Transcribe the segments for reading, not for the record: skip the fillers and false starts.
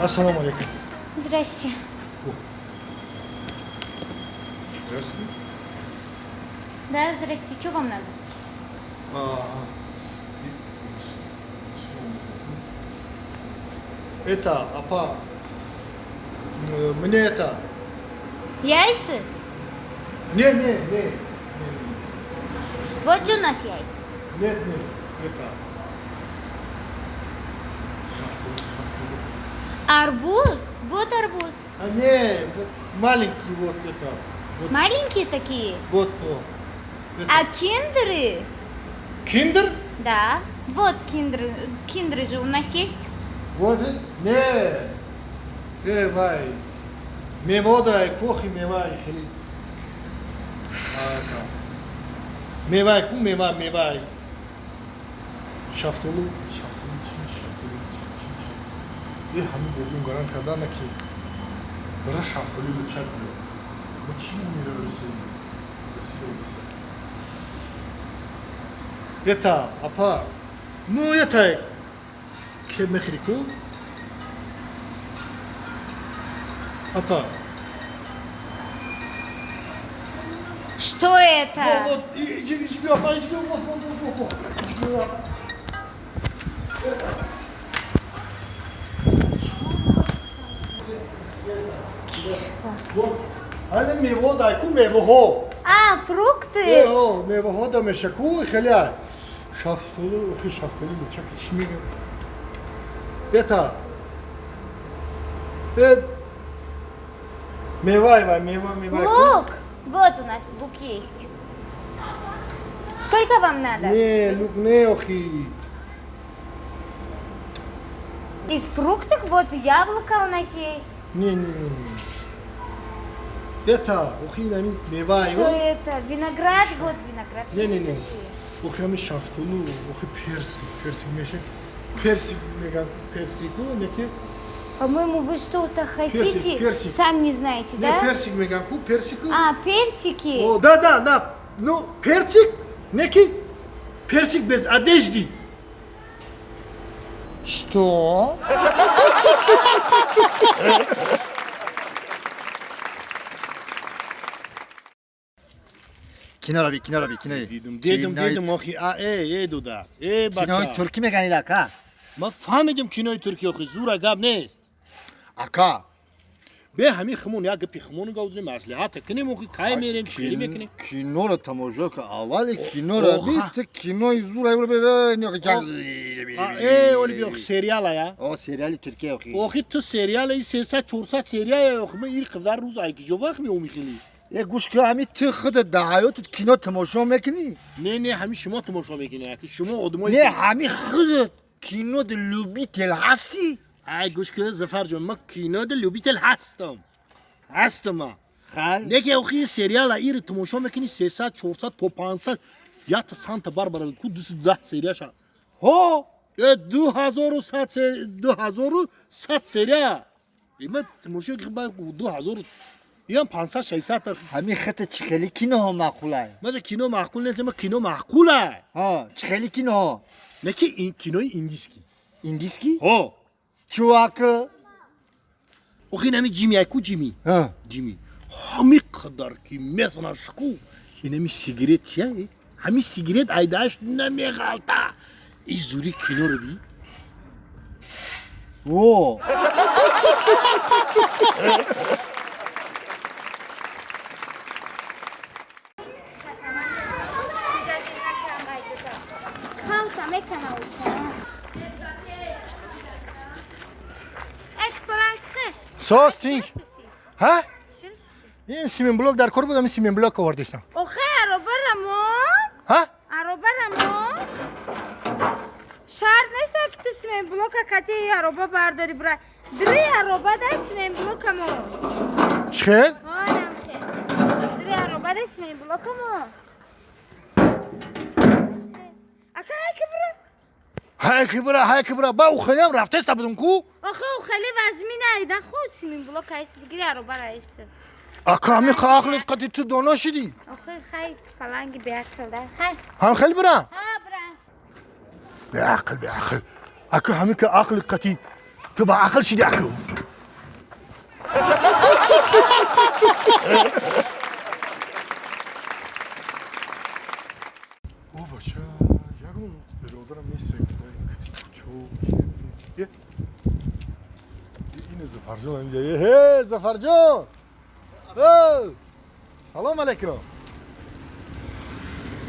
Ассаламу алейкум. Здрасте. Здравствуйте. Да, здрасте. Что вам надо? Это, апа, мне это... Яйца? Не. Вот же у нас яйца. Нет, это... Арбуз? Вот арбуз. А не, вот маленький вот это. Вот, Маленькие такие? вот то. Это. А киндеры? Киндер? Да. Вот киндеры. Киндеры же у нас есть. Вот это? Не. Вай. Мевода, кохи мевай, хели. Мевай, ку мевай. Шафтолу. ये हमें बोलूँ गरम खादा ना कि बड़ा शाफ्टली लुच्चा भी मच्छी मेरे वैसे это апа ну это que México апа Что это? вот иди апа иди вот вот, а не мевода, ку мевохо. А, фрукты? мевохо да мешаку, халя. Шафтулу, лучак, чмига. Это. Мевай. Лук. Вот у нас лук есть. Сколько вам надо? Не, лук не охи. Из фруктов вот яблоко у нас есть. Не. Это охи нами мевай. Что это? Виноград? Вот виноград. Не. охи нами шафтулу, охи персик мешек. Персику, неки. По-моему, вы что-то хотите, персик. сами не знаете, да? Не персик меганку, персику. А, персики. О, да. Ну, персик, неки. Персик без одежды. Что? Кино. Dedim охи, дуда. Кино бача. Türkü mekanıydı aka. ما فهمیدم کینوی ترکیه خو زورا گاب نیست. Aka. به همین خمون یا گپی خمون گاوزنی مصلحت کنیم و کای میریم چیلی میکنیم. Kino رو تماشا که اول kino رو بیت kinoy zura رو به نه که اولی بیاخ سریالا یا. o seriali Türkiye okuyor. اوخی تو سریال ای 300 400 سریال اوخ من این قدر روز ای کی جو وقت می میخلی. یه گوش که همین تو خود دعایت کینو تماشا میکنی؟ نه همین شما تماشا میکنی که شما آدمای نه همین خود کینو د لوبیتل هستی؟ ای گوش که زفر جون ما کینو د لوبیتل هستم. خال نه که اوخی سریال ای تماشا میکنی 300 400 تا 500 یا تا سانتا باربارا کو 210 سریال شا. ها 2100 سریال. ایمت تماشا که با 2000 یا 500 600 تا همین خط چخلی کینو ها معقوله. ماذا کینو معقول نیست ما کینو معقوله. ها چخلی کینو ها. نه که این کینوی ایندیسکی. ایندیسکی؟ ها. چواکه. اوخی نمی جیمی کو جیمی. ها. جیمی. همی قدر کی مثلا شکو. اینمی سیگارت چیه؟ همی سیگارت ایداش نمیغلطه. این زوری کینو رو بی. او. ساستینگ. ها؟ این سیمین بلوک در کار بودم سیمین بلوک آوردیستم. اوخه عربه رمون؟ ها؟ عربه رمون؟ شهر نیست که تسمین بلوک کتی عربه برداری برای دری عربه ده سیمین بلوک مو. چه؟ آنم خیر. دری عربه ده سیمین بلوک مو. اکا های که برا با اوخنیم رفته سبودم کو؟ آخه خیلی وزمی ندیدن خود سیمین بلوک هست بگیری عربه رئیسه. اکا همی که عقلت قدی تو دانا شدی؟ آخه خیلی پلنگی بیعقل ده خیلی. هم خیلی برا؟ ها برا. بعقل اکا همی که عقلت قدی تو با عقل شدی اکو. او بچه یارو برادرم نیست چو یه این زفرجان اینجا هی زفرجان سلام علیکم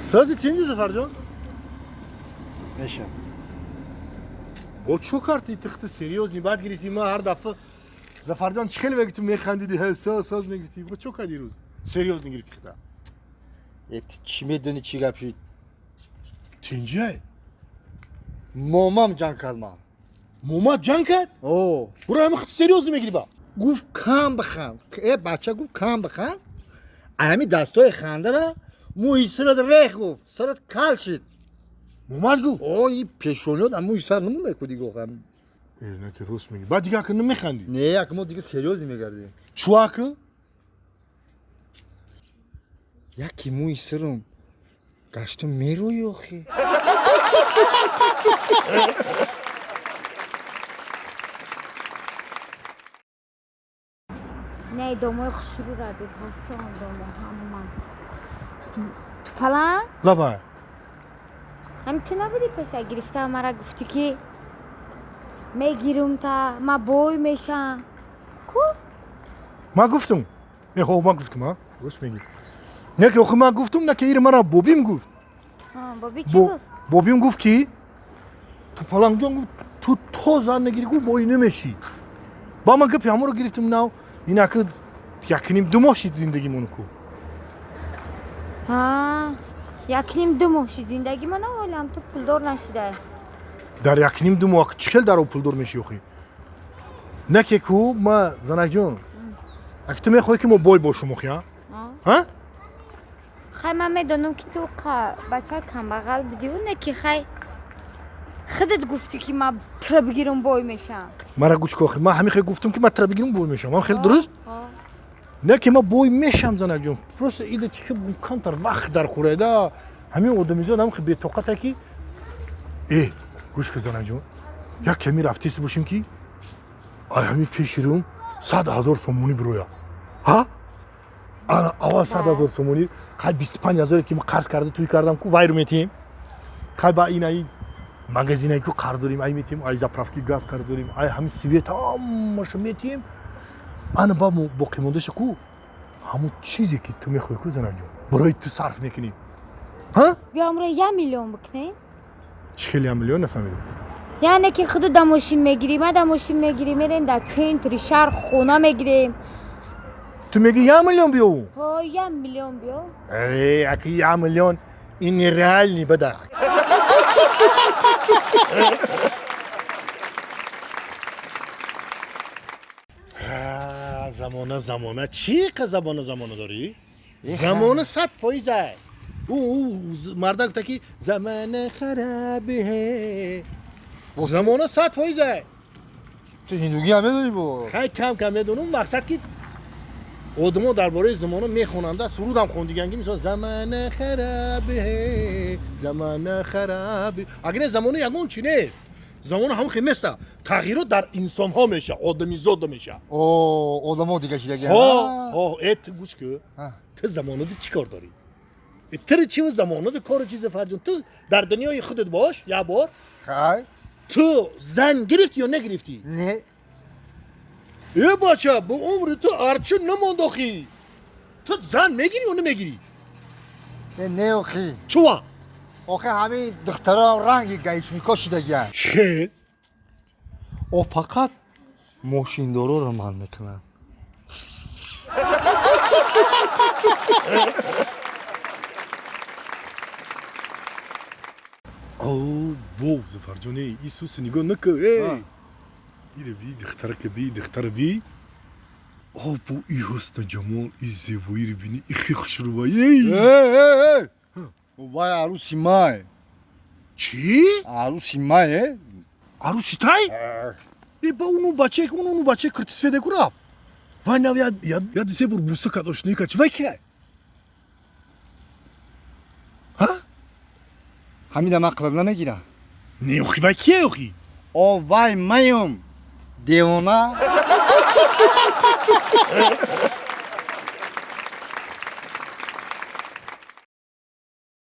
سازی چینجی زفرجان میشه با چو کارتی تخت سریوز نی بعد گریسی ما هر دفعه زفرجان چه خیلی وقتی میخندیدی هی ساز میگفتی با چو کردی روز سریوز نگیری تخته چی میدونی چی گپی چینجی مامام جان کلمه موما جان کرد اوه برو همه خط سریوز نمیگیری با گفت کم بخند بچه گفت کم بخند همین دستای خنده را موی سرت ریخ گفت سرت کل شد مومد گو اوه این پیشونیات موی سر نمونده کدی گفتم نه که روست میگی بعد دیگه اکنون میخندی نه یک ما دیگه سریوزی میگردیم چواکه یکی موی سرم گشتم میروی آخی نه دومای خشرو را بفرستم دوما همه تو پلنگ؟ لبا همین تو نبودی پشه گرفته مرا گفتی که میگیرم تا ما بوی میشم کو؟ ما گفتم ما گفتم ها روست میگی نه که آخه ما گفتم نه که ایر مرا بوبیم گفت بابی چی گفت؟ بوبیم گفت که تو پلنگ جان گفت تو زن نگیری گفت بایی نمیشی با من گفت همه رو گرفتم ناو اینا که یکنیم دو ماه شید زندگی منو کو یکنیم دو ماه شید زندگی منو ولم تو پولدار نشیده در یکنیم دو ماه چکل در او پولدار میشی آخی نه که کو ما زنک جان اگه تو میخوای که ما بای باشم آخی ها؟ خیلی من میدونم که تو بچه کم بغل بودی و نه که خودت گفتی که ما تر بگیرم بای میشم مرا گوش که ما همین خیلی گفتم که ما تر بگیرم بای میشم خیلی درست؟ نه که ما بای میشم زنک جان پروس ایده چی که بکن تر وقت در خوره ده همین آدمیزاد هم خیلی بی‌طاقته که گوش که زنک جان یک کمی رفتیست باشیم که همین پیش روم 100,000 سومونی برویا ها؟ اول 100,000 سومونی خیلی 25,000 که ما قرض کرده توی کردم که وای رو میتیم خیلی با این مغازینایی که قرض داریم ای میتیم ای زاپرافکی گاز قرض داریم ای همین سویت همش میتیم انا با باقی مونده شو همون چیزی که تو میخوای کو زنک جان برای تو صرف میکنی ها؟ بیام رو 1 میلیون بکنیم چه میلیون نفهمیدم یعنی که خود در ماشین میگیریم ما در ماشین میگیریم میریم در سنتری شهر خونه میگیریم تو میگی 1 میلیون بیو 1 میلیون بیو اکی 1 میلیون این ریال نی بده زمانه چی که زمانه داری؟ زمانه 100% او مردا گفته که زمانه خرابه زمانه 100% تو هندوگی همه داری با خیلی کم میدونم مقصد که آدم‌ها درباره زمانه میخوننده سرود هم خوندگی مثلا زمانه خرابه اگر زمانه یگون چی نیست زمانه هم خیلی مثل تغییرات در انسان ها میشه آدمی زاد میشه آدم ها دیگه چی ایت گوش که تو زمانه دی چی کار داری تر چی و زمانه دی کار چیز فرجون تو در دنیای خودت باش یه بار تو زن گرفتی یا نگرفتی نه بچه با عمر تو ارچه نمانداخی تو زن میگیری یا نمیگیری نه آخی چوا آخه همین دخترها رنگ گیشنیکا شدگیه چه؟ فقط ماشیندارا رو من میکنن زفرجانی ایسوس نگاه نکه ایره بی دختر بی بو ای حسن جمال ای زیبایی رو بینی ای خیلی خوش رو بایی وای عروسی مای چی؟ عروسی مای عروسی تای؟ با اونو بچه کرتیس فیده کراب وای نو یاد سی بر بوسه کداش نیکا وای که ها؟ همین هم اقلز نمیگیره نه اخی وای کیه اخی؟ وای مایم دیوانه